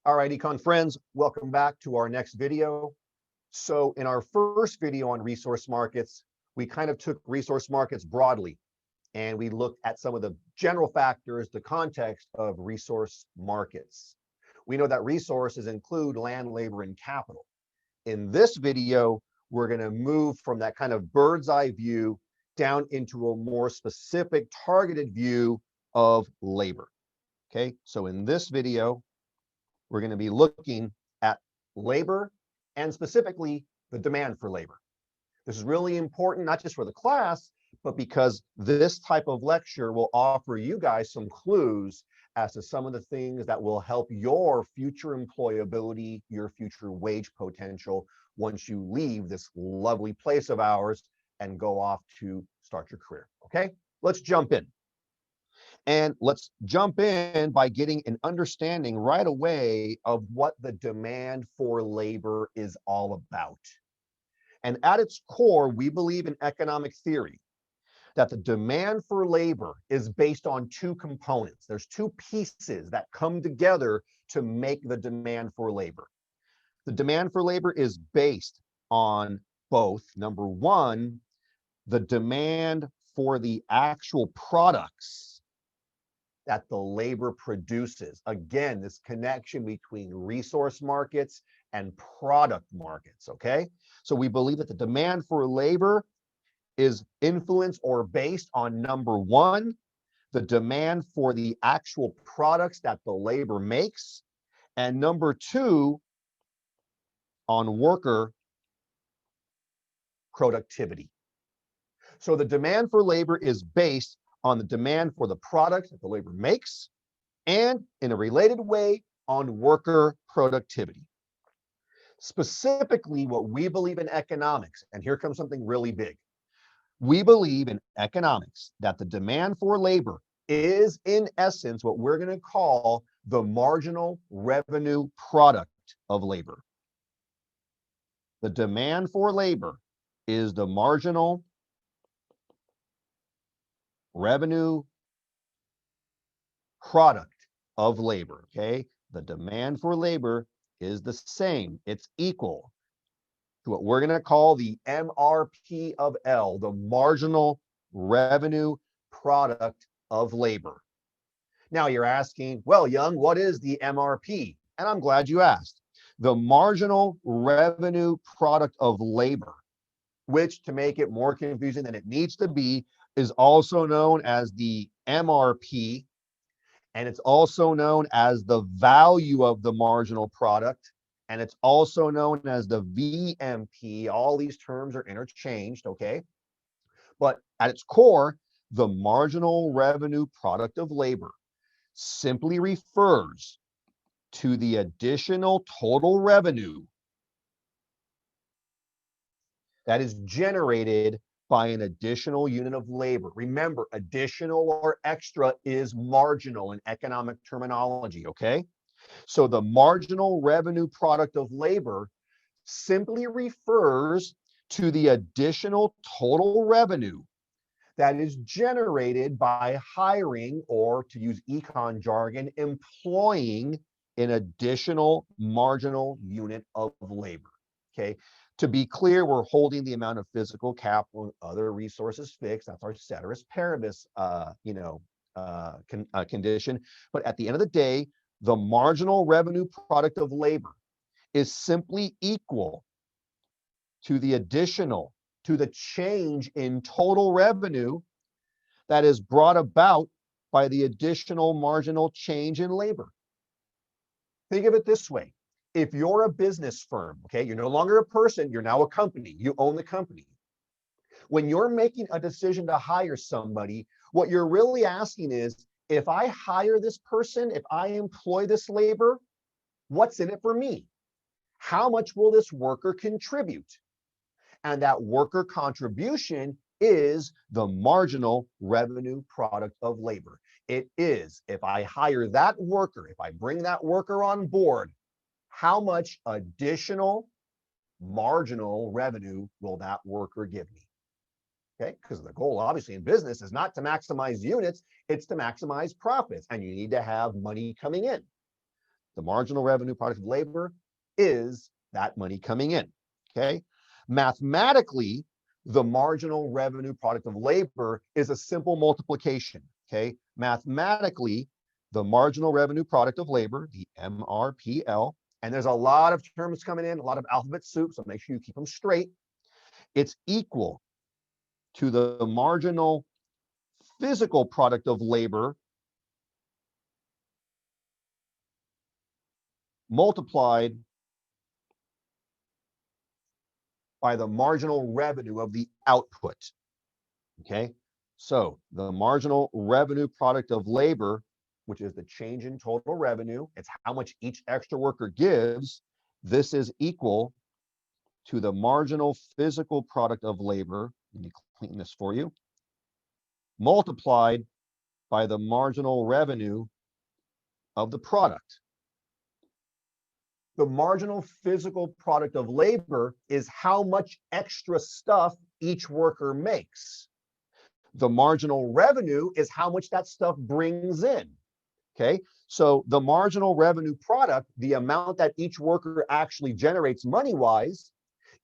All right, Econ friends, welcome back to our next video. So in our first video on resource markets, we kind of took resource markets broadly and we looked at some of the general factors, the context of resource markets. We know that resources include land, labor, and capital. In this video, we're going to move from that kind of bird's eye view down into a more specific targeted view of labor. Okay, so in this video, we're going to be looking at labor and specifically the demand for labor. This is really important, not just for the class, but because this type of lecture will offer you guys some clues as to some of the things that will help your future employability, your future wage potential once you leave this lovely place of ours and go off to start your career. Okay, let's jump in. And let's jump in by getting an understanding right away of what the demand for labor is all about. And at its core, we believe in economic theory that the demand for labor is based on two components. There's two pieces that come together to make the demand for labor. The demand for labor is based on both, number one, the demand for the actual products that the labor produces. Again, this connection between resource markets and product markets, okay? So we believe that the demand for labor is influenced or based on number one, the demand for the actual products that the labor makes, and number two, on worker productivity. So the demand for labor is based on the demand for the products that the labor makes, and in a related way, on worker productivity. Specifically, what we believe in economics, and here comes something really big. We believe in economics that the demand for labor is, in essence, what we're going to call the marginal revenue product of labor. The demand for labor is the marginal revenue product of labor, okay? The demand for labor is the same. It's equal to what we're going to call the MRP of L, the marginal revenue product of labor. Now you're asking, well, Young, what is the MRP? And I'm glad you asked. The marginal revenue product of labor, which, to make it more confusing than it needs to be, is also known as the MRP, and it's also known as the value of the marginal product, and it's also known as the VMP. All these terms are interchanged, okay? But at its core, the marginal revenue product of labor simply refers to the additional total revenue that is generated by an additional unit of labor. Remember, additional or extra is marginal in economic terminology, okay? So the marginal revenue product of labor simply refers to the additional total revenue that is generated by hiring, or to use econ jargon, employing an additional marginal unit of labor, okay? To be clear, we're holding the amount of physical capital and other resources fixed. That's our ceteris paribus, condition. But at the end of the day, the marginal revenue product of labor is simply equal to the additional, to the change in total revenue that is brought about by the additional marginal change in labor. Think of it this way. If you're a business firm, okay, you're no longer a person, you're now a company, you own the company. When you're making a decision to hire somebody, what you're really asking is, if I hire this person, if I employ this labor, what's in it for me? How much will this worker contribute? And that worker contribution is the marginal revenue product of labor. It is, if I hire that worker, if I bring that worker on board, how much additional marginal revenue will that worker give me? Okay, because the goal obviously in business is not to maximize units, it's to maximize profits, and you need to have money coming in. The marginal revenue product of labor is that money coming in, okay? Mathematically, the marginal revenue product of labor is a simple multiplication, okay? Mathematically, the marginal revenue product of labor, the MRPL, and there's a lot of terms coming in, a lot of alphabet soup, so make sure you keep them straight. It's equal to the marginal physical product of labor multiplied by the marginal revenue of the output, okay? So the marginal revenue product of labor, which is the change in total revenue, it's how much each extra worker gives, this is equal to the marginal physical product of labor, let me clean this for you, multiplied by the marginal revenue of the product. The marginal physical product of labor is how much extra stuff each worker makes. The marginal revenue is how much that stuff brings in, okay? So the marginal revenue product, the amount that each worker actually generates money-wise,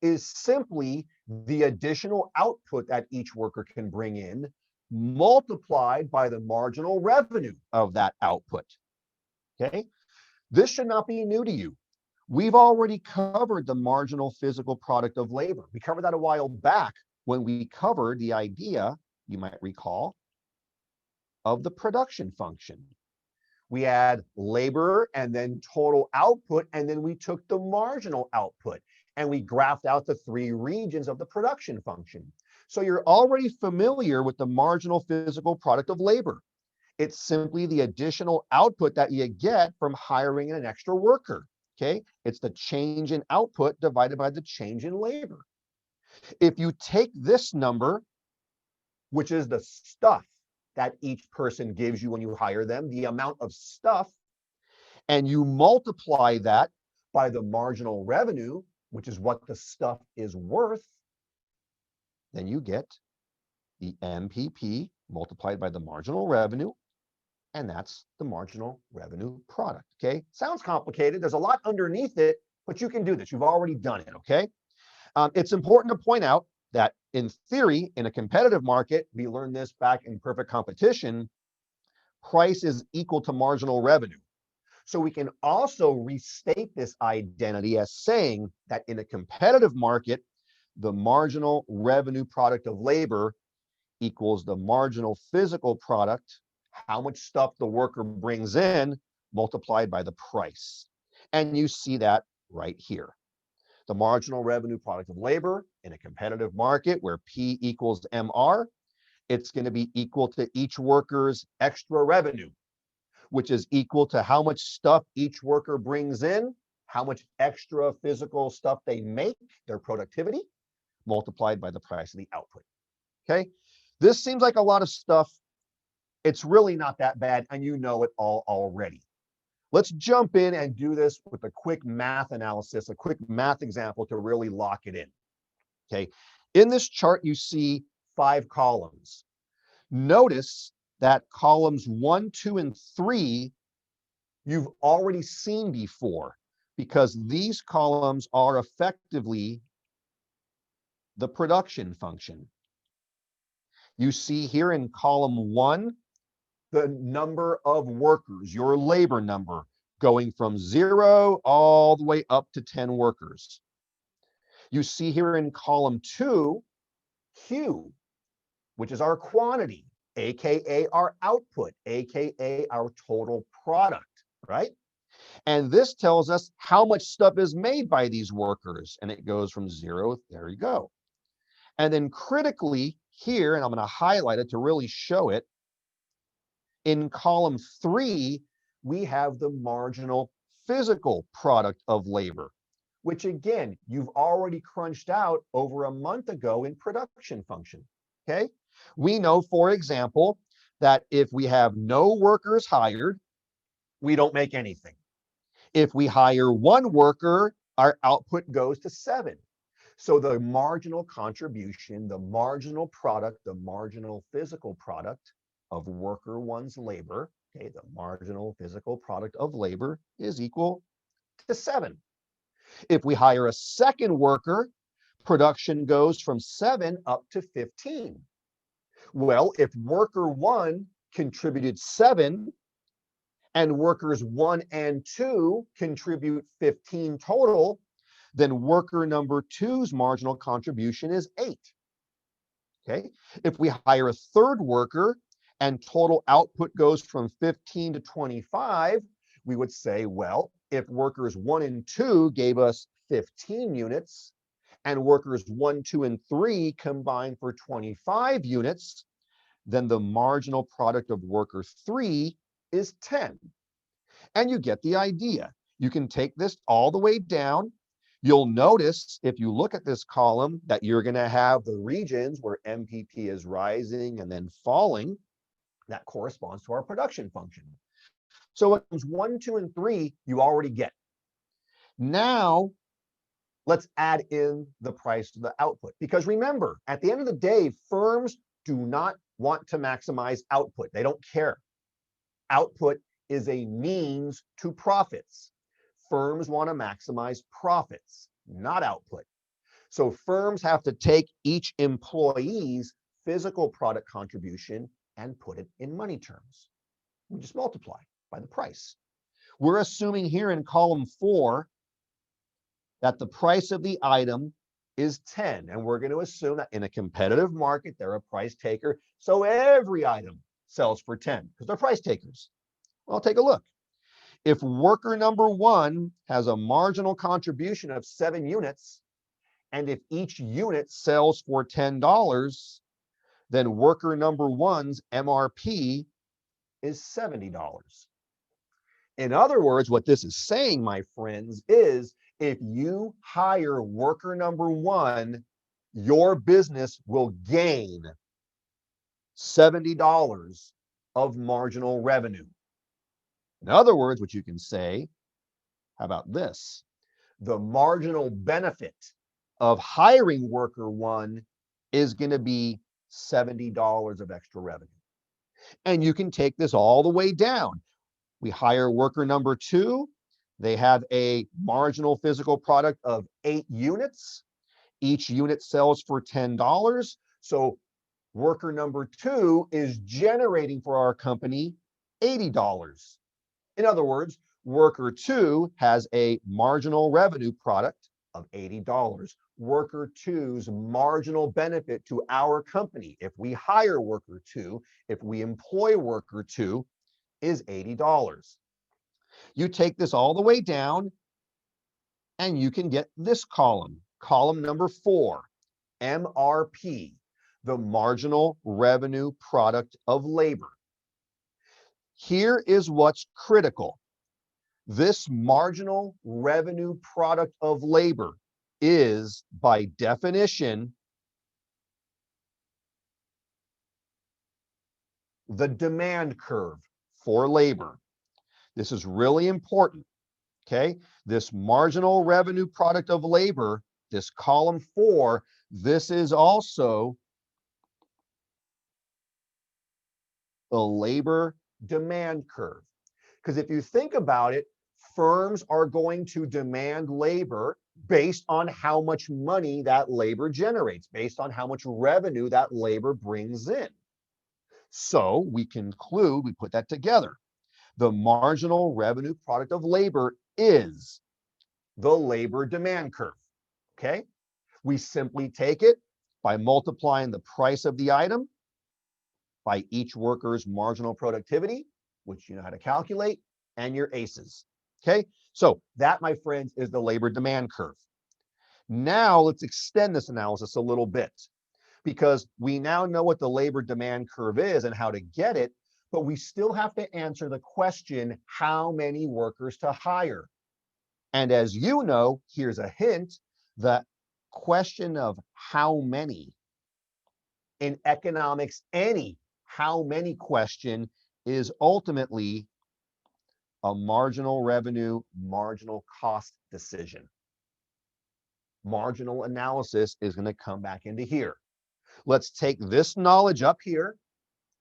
is simply the additional output that each worker can bring in, multiplied by the marginal revenue of that output, okay? This should not be new to you. We've already covered the marginal physical product of labor. We covered that a while back when we covered the idea, you might recall, of the production function. We had labor and then total output, and then we took the marginal output and we graphed out the three regions of the production function. So you're already familiar with the marginal physical product of labor. It's simply the additional output that you get from hiring an extra worker. Okay, it's the change in output divided by the change in labor. If you take this number, which is the stuff that each person gives you when you hire them, the amount of stuff, and you multiply that by the marginal revenue, which is what the stuff is worth, then you get the MPP multiplied by the marginal revenue, and that's the marginal revenue product, okay? Sounds complicated. There's a lot underneath it, but you can do this. You've already done it, okay? It's important to point out that in theory, in a competitive market, we learned this back in Perfect Competition, price is equal to marginal revenue. So we can also restate this identity as saying that in a competitive market, the marginal revenue product of labor equals the marginal physical product, how much stuff the worker brings in, multiplied by the price. And you see that right here. The marginal revenue product of labor in a competitive market where P equals MR, it's going to be equal to each worker's extra revenue, which is equal to how much stuff each worker brings in, how much extra physical stuff they make, their productivity, multiplied by the price of the output. Okay, this seems like a lot of stuff. It's really not that bad, and you know it all already. Let's jump in and do this with a quick math analysis, a quick math example to really lock it in. Okay, in this chart, you see 5 columns. Notice that columns 1, 2, and 3, you've already seen before, because these columns are effectively the production function. You see here in column 1, the number of workers, your labor number, going from 0 all the way up to 10 workers. You see here in column 2, Q, which is our quantity, AKA our output, AKA our total product, right? And this tells us how much stuff is made by these workers. And it goes from 0, there you go. And then critically here, and I'm going to highlight it to really show it, in column 3, we have the marginal physical product of labor, which again, you've already crunched out over a month ago in production function, okay? We know, for example, that if we have no workers hired, we don't make anything. If we hire 1 worker, our output goes to 7. So the marginal contribution, the marginal product, the marginal physical product of worker one's labor, okay, the marginal physical product of labor is equal to 7. If we hire a second worker, production goes from 7 up to 15. Well, if worker 1 contributed 7 and workers 1 and 2 contribute 15 total, then worker number 2's marginal contribution is 8. Okay. If we hire a third worker and total output goes from 15 to 25, we would say, well, if workers 1 and 2 gave us 15 units and workers 1, 2, and 3 combined for 25 units, then the marginal product of worker 3 is 10. And you get the idea. You can take this all the way down. You'll notice if you look at this column that you're going to have the regions where MPP is rising and then falling. That corresponds to our production function. So it comes 1, 2, and 3, you already get. Now, let's add in the price of the output. Because remember, at the end of the day, firms do not want to maximize output. They don't care. Output is a means to profits. Firms want to maximize profits, not output. So firms have to take each employee's physical product contribution and put it in money terms. We just multiply by the price. We're assuming here in column 4 that the price of the item is 10. And we're going to assume that in a competitive market, they're a price taker. So every item sells for 10 because they're price takers. Well, take a look. If worker number 1 has a marginal contribution of 7 units, and if each unit sells for $10, then worker number 1's MRP is $70. In other words, what this is saying, my friends, is if you hire worker number 1, your business will gain $70 of marginal revenue. In other words, what you can say, how about this? The marginal benefit of hiring worker 1 is going to be $70 of extra revenue. And you can take this all the way down. We hire worker number 2. They have a marginal physical product of 8 units. Each unit sells for $10. So worker number 2 is generating for our company $80. In other words, worker 2 has a marginal revenue product of $80. Worker 2's marginal benefit to our company, if we hire worker 2, if we employ worker 2, is $80. You take this all the way down, and you can get this column, column number 4, MRP, the marginal revenue product of labor. Here is what's critical. This marginal revenue product of labor is, by definition, the demand curve for labor. This is really important, okay? This marginal revenue product of labor, this column 4, this is also the labor demand curve. Because if you think about it, firms are going to demand labor based on how much money that labor generates, based on how much revenue that labor brings in. So we conclude, we put that together. The marginal revenue product of labor is the labor demand curve, okay? We simply take it by multiplying the price of the item by each worker's marginal productivity, which you know how to calculate, and your aces, okay? So that, my friends, is the labor demand curve. Now let's extend this analysis a little bit, because we now know what the labor demand curve is and how to get it, but we still have to answer the question, how many workers to hire? And as you know, here's a hint, the question of how many in economics, any how many question is ultimately a marginal revenue, marginal cost decision. Marginal analysis is going to come back into here. Let's take this knowledge up here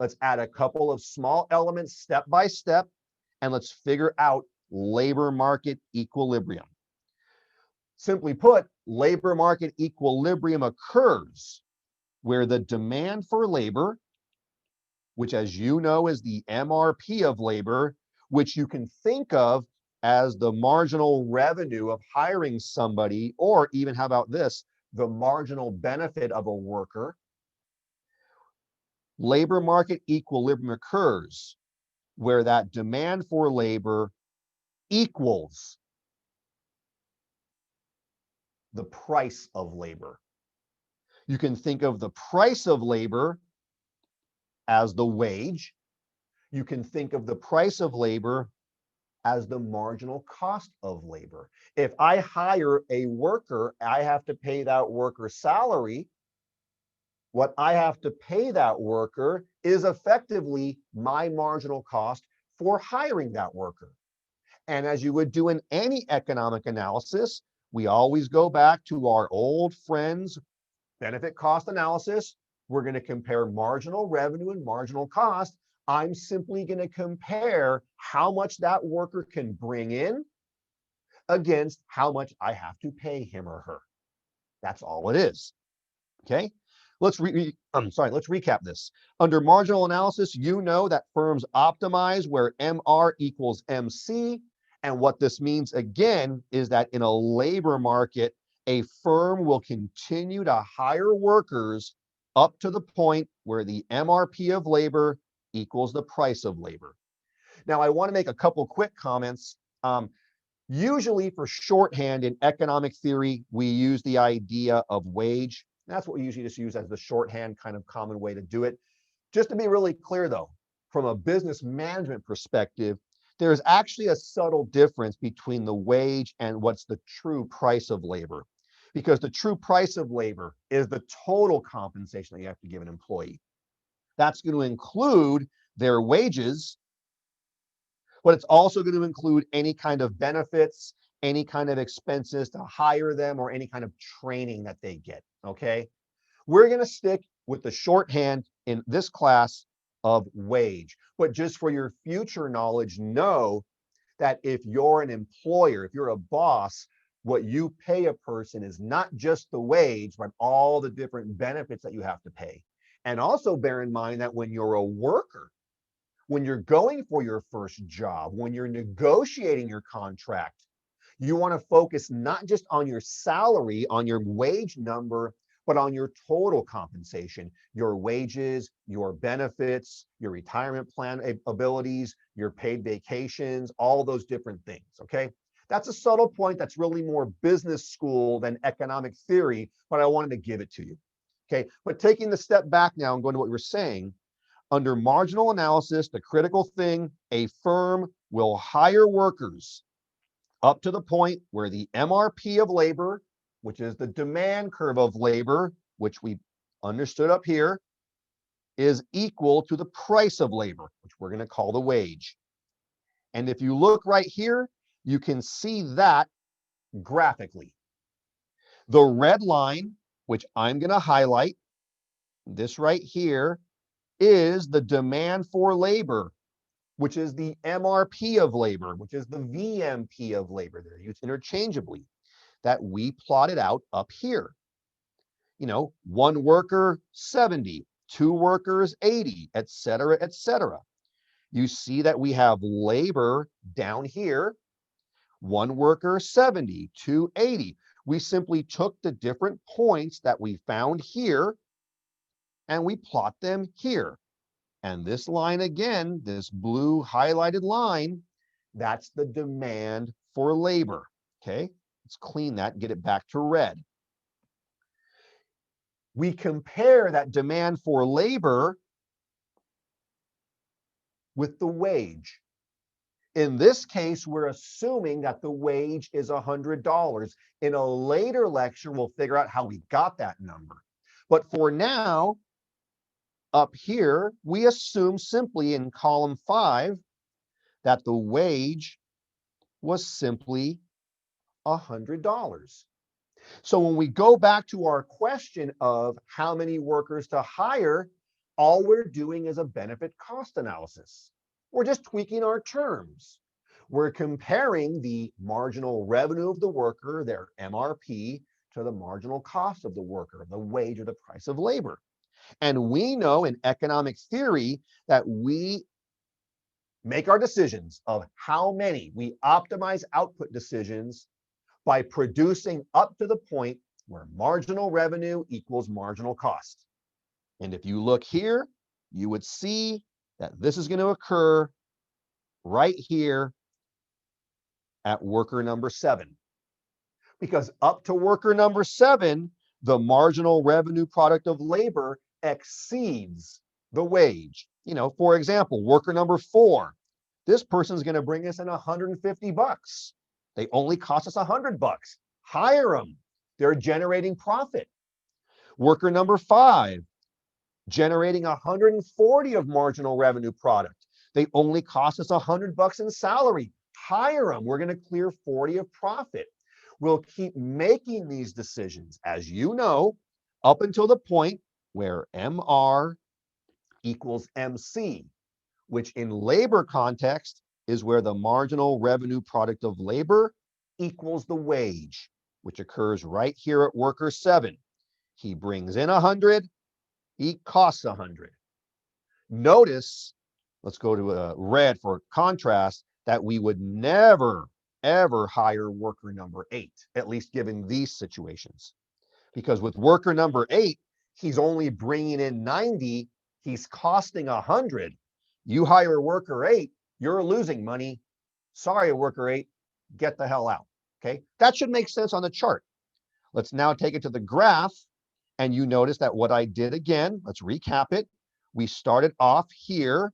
Let's add a couple of small elements step by step, and let's figure out labor market equilibrium. Simply put, labor market equilibrium occurs where the demand for labor, which as you know is the MRP of labor, which you can think of as the marginal revenue of hiring somebody, or even how about this, the marginal benefit of a worker. Labor market equilibrium occurs where that demand for labor equals the price of labor. You can think of the price of labor as the wage. You can think of the price of labor as the marginal cost of labor. If I hire a worker, I have to pay that worker salary. What I have to pay that worker is effectively my marginal cost for hiring that worker. And as you would do in any economic analysis, we always go back to our old friends, benefit cost analysis. We're going to compare marginal revenue and marginal cost. I'm simply going to compare how much that worker can bring in against how much I have to pay him or her. That's all it is. Okay. Let's recap this. Under marginal analysis, you know that firms optimize where MR equals MC. And what this means again is that in a labor market, a firm will continue to hire workers up to the point where the MRP of labor equals the price of labor. Now, I want to make a couple quick comments. Usually for shorthand in economic theory, we use the idea of wage. That's what we usually just use as the shorthand kind of common way to do it. Just to be really clear though, from a business management perspective, there's actually a subtle difference between the wage and what's the true price of labor. Because the true price of labor is the total compensation that you have to give an employee. That's going to include their wages, but it's also going to include any kind of benefits, any kind of expenses to hire them, or any kind of training that they get, okay? We're going to stick with the shorthand in this class of wage. But just for your future knowledge, know that if you're an employer, if you're a boss, what you pay a person is not just the wage, but all the different benefits that you have to pay. And also bear in mind that when you're a worker, when you're going for your first job, when you're negotiating your contract, you want to focus not just on your salary, on your wage number, but on your total compensation, your wages, your benefits, your retirement plan abilities, your paid vacations, all those different things, okay? That's a subtle point that's really more business school than economic theory, but I wanted to give it to you, okay? But taking the step back now and going to what we were saying, under marginal analysis, the critical thing, a firm will hire workers up to the point where the MRP of labor, which is the demand curve of labor, which we understood up here, is equal to the price of labor, which we're going to call the wage. And if you look right here, you can see that graphically. The red line, which I'm going to highlight, this right here, is the demand for labor, which is the MRP of labor, which is the VMP of labor. They're used interchangeably, that we plotted out up here. You know, one worker, 70, two workers, 80, et cetera, et cetera. You see that we have labor down here, one worker, 70, two, 80. We simply took the different points that we found here and we plot them here. And this line again, this blue highlighted line, that's the demand for labor, okay? Let's clean that and get it back to red. We compare that demand for labor with the wage. In this case, we're assuming that the wage is $100. In a later lecture, we'll figure out how we got that number. But for now, up here, we assume simply in column 5 that the wage was simply $100. So when we go back to our question of how many workers to hire, all we're doing is a benefit cost analysis. We're just tweaking our terms. We're comparing the marginal revenue of the worker, their MRP, to the marginal cost of the worker, the wage or the price of labor. And we know in economic theory that we make our decisions of how many, we optimize output decisions by producing up to the point where marginal revenue equals marginal cost. And if you look here, you would see that this is going to occur right here at worker number 7. Because up to worker number 7, the marginal revenue product of labor exceeds the wage. You know, for example, worker number 4, this person's going to bring us in $150. They only cost us $100. Hire them. They're generating profit. Worker number 5, generating 140 of marginal revenue product. They only cost us $100 in salary. Hire them. We're going to clear 40 of profit. We'll keep making these decisions, as you know, up until the point where MR equals MC, which in labor context is where the marginal revenue product of labor equals the wage, which occurs right here at worker 7. He brings in 100, he costs 100. Notice, let's go to red for contrast, that we would never, ever hire worker number 8, at least given these situations. Because with worker number 8, he's only bringing in 90, he's costing 100. You hire worker 8, you're losing money. Sorry, worker 8, get the hell out. Okay, that should make sense on the chart. Let's now take it to the graph, and you notice that what I did again, let's recap it. We started off here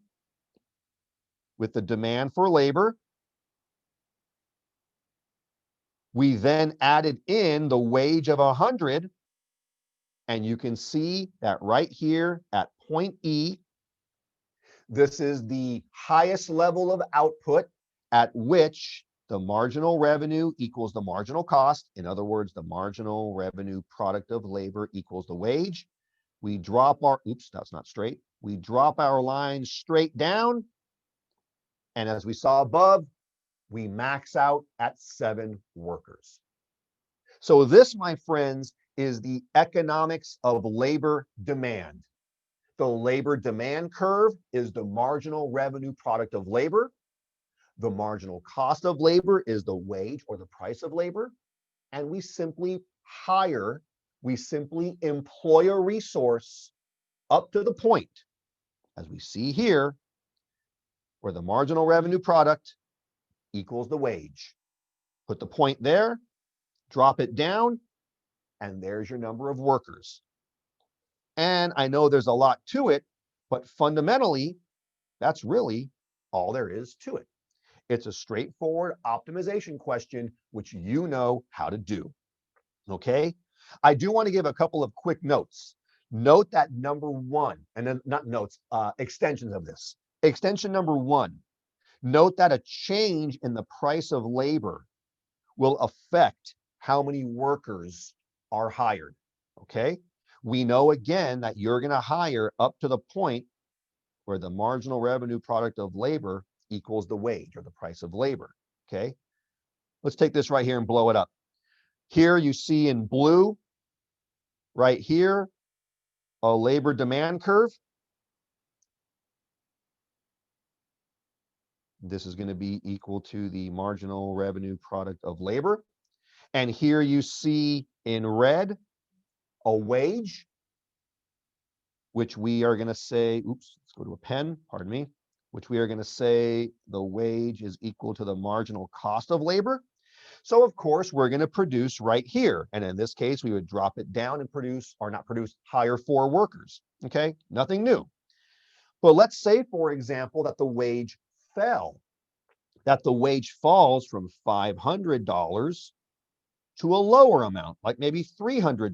with the demand for labor. We then added in the wage of 100, and you can see that right here at point E, this is the highest level of output at which the marginal revenue equals the marginal cost. In other words, the marginal revenue product of labor equals the wage. We drop our, oops, that's not straight. We drop our line straight down. And as we saw above, we max out at 7 workers. So this, my friends, is the economics of labor demand. The labor demand curve is the marginal revenue product of labor. The marginal cost of labor is the wage or the price of labor. And we simply hire, we simply employ a resource up to the point, as we see here, where the marginal revenue product equals the wage. Put the point there, drop it down, and there's your number of workers. And I know there's a lot to it, but fundamentally, that's really all there is to it. It's a straightforward optimization question, which you know how to do. Okay? I do want to give a couple of quick notes. Note that number 1, and then not notes, extensions of this. Extension number 1, note that a change in the price of labor will affect how many workers are hired. Okay? We know again that you're going to hire up to the point where the marginal revenue product of labor equals the wage or the price of labor. Okay? Let's take this right here and blow it up. Here you see in blue, right here, a labor demand curve. This is going to be equal to the marginal revenue product of labor. And here you see in red a wage, which we are going to say, oops, let's go to a pen, pardon me, which we are going to say the wage is equal to the marginal cost of labor. So of course, we're going to produce right here. And in this case, we would drop it down and produce, or not produce, hire 4 workers. Okay, nothing new. But let's say, for example, that the wage fell, that the wage falls from $500 to a lower amount, like maybe $300.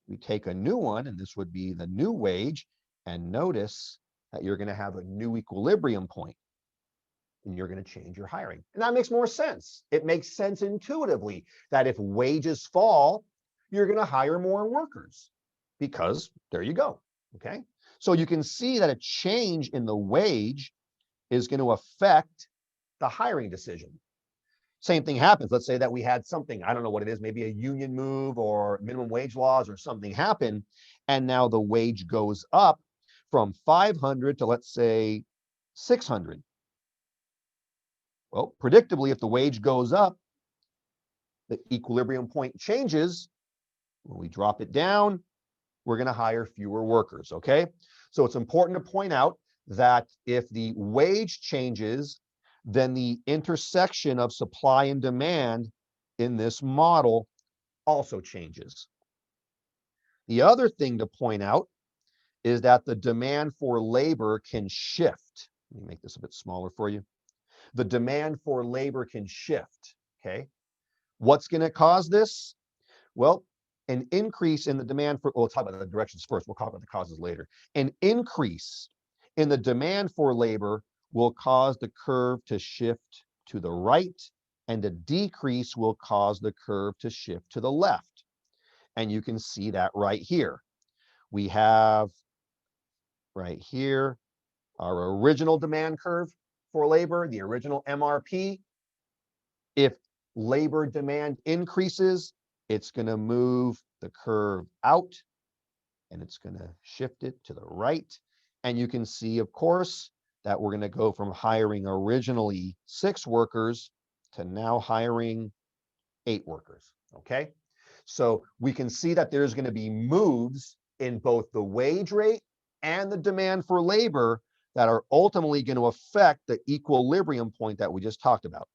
We take a new one, and this would be the new wage, and notice that you're going to have a new equilibrium point, and you're going to change your hiring. And that makes more sense. It makes sense intuitively that if wages fall, you're going to hire more workers, because there you go. okay? So you can see that a change in the wage is going to affect the hiring decision. Same thing happens. Let's say that we had something, I don't know what it is, maybe a union move or minimum wage laws or something happen, and now the wage goes up from 500 to, let's say, 600. Well, predictably, if the wage goes up, the equilibrium point changes. When we drop it down, we're going to hire fewer workers, okay? So it's important to point out that if the wage changes, then the intersection of supply and demand in this model also changes. The other thing to point out is that the demand for labor can shift. Let me make this a bit smaller for you. The demand for labor can shift, okay? What's going to cause this? Well, an increase in the demand for, we'll talk about the directions first. We'll talk about the causes later. An increase in the demand for labor will cause the curve to shift to the right, and a decrease will cause the curve to shift to the left. And you can see that right here. We have right here our original demand curve for labor, the original MRP. If labor demand increases, it's going to move the curve out and it's going to shift it to the right. And you can see, of course, that we're going to go from hiring originally 6 workers to now hiring 8 workers, okay? So we can see that there's going to be moves in both the wage rate and the demand for labor that are ultimately going to affect the equilibrium point that we just talked about.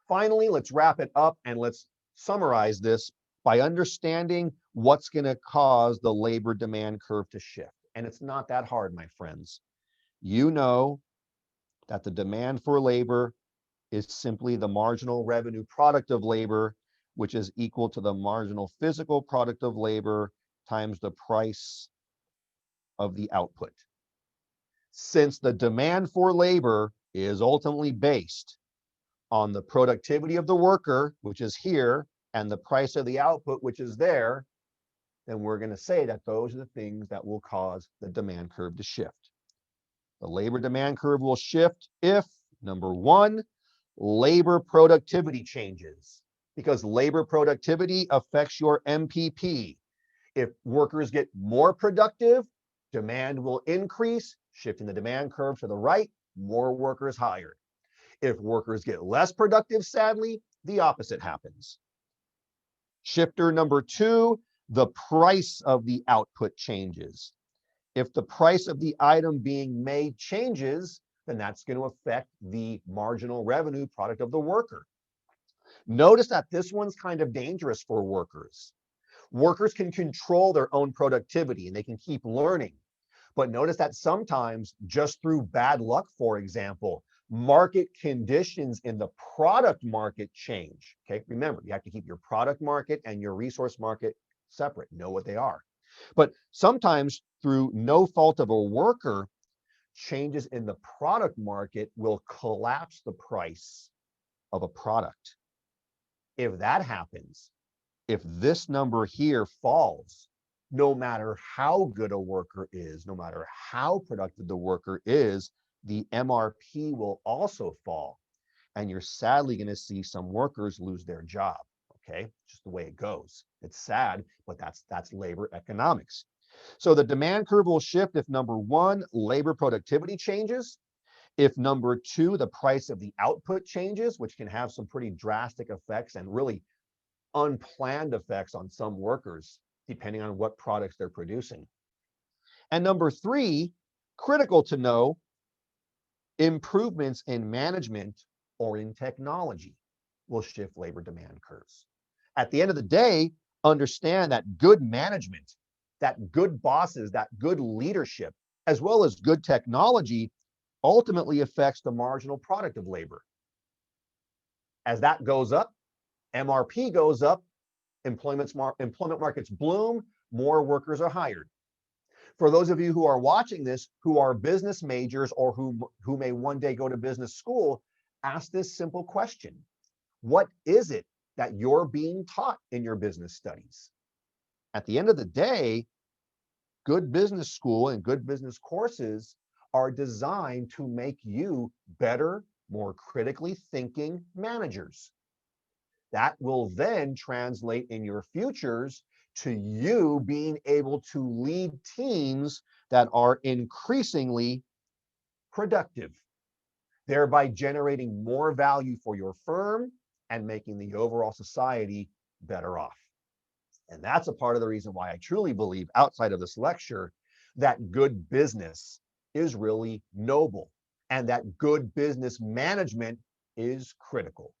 Finally, let's wrap it up and let's summarize this by understanding what's going to cause the labor demand curve to shift. And it's not that hard, my friends. You know that the demand for labor is simply the marginal revenue product of labor, which is equal to the marginal physical product of labor times the price of the output. Since the demand for labor is ultimately based on the productivity of the worker, which is here, and the price of the output, which is there, then we're going to say that those are the things that will cause the demand curve to shift. The labor demand curve will shift if, number one, labor productivity changes, because labor productivity affects your MPP. If workers get more productive, demand will increase, shifting the demand curve to the right, more workers hired. If workers get less productive, sadly, the opposite happens. Shifter number 2, the price of the output changes. If the price of the item being made changes, then that's going to affect the marginal revenue product of the worker. Notice that this one's kind of dangerous for workers. Workers can control their own productivity and they can keep learning. But notice that sometimes, just through bad luck, for example, market conditions in the product market change. Okay, remember, you have to keep your product market and your resource market separate, know what they are. But sometimes, through no fault of a worker, changes in the product market will collapse the price of a product. If that happens, if this number here falls, no matter how good a worker is, no matter how productive the worker is, the MRP will also fall. And you're sadly going to see some workers lose their job. Okay, just the way it goes. It's sad, but that's labor economics. So the demand curve will shift if, number one, labor productivity changes. If, number two, the price of the output changes, which can have some pretty drastic effects and really unplanned effects on some workers, depending on what products they're producing. And number three, critical to know, improvements in management or in technology will shift labor demand curves. At the end of the day, understand that good management, that good bosses, that good leadership, as well as good technology, ultimately affects the marginal product of labor. As that goes up, MRP goes up, employment markets bloom, more workers are hired. For those of you who are watching this, who are business majors or who may one day go to business school, ask this simple question. What is it that you're being taught in your business studies? At the end of the day, good business school and good business courses are designed to make you better, more critically thinking managers. That will then translate in your futures to you being able to lead teams that are increasingly productive, thereby generating more value for your firm and making the overall society better off. And that's a part of the reason why I truly believe, outside of this lecture, that good business is really noble and that good business management is critical,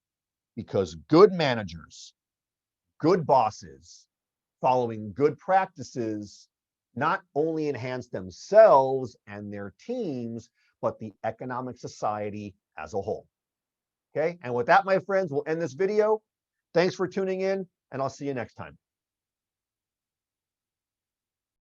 because good managers, good bosses, following good practices not only enhance themselves and their teams, but the economic society as a whole. Okay, and with that, my friends, we'll end this video. Thanks for tuning in, and I'll see you next time.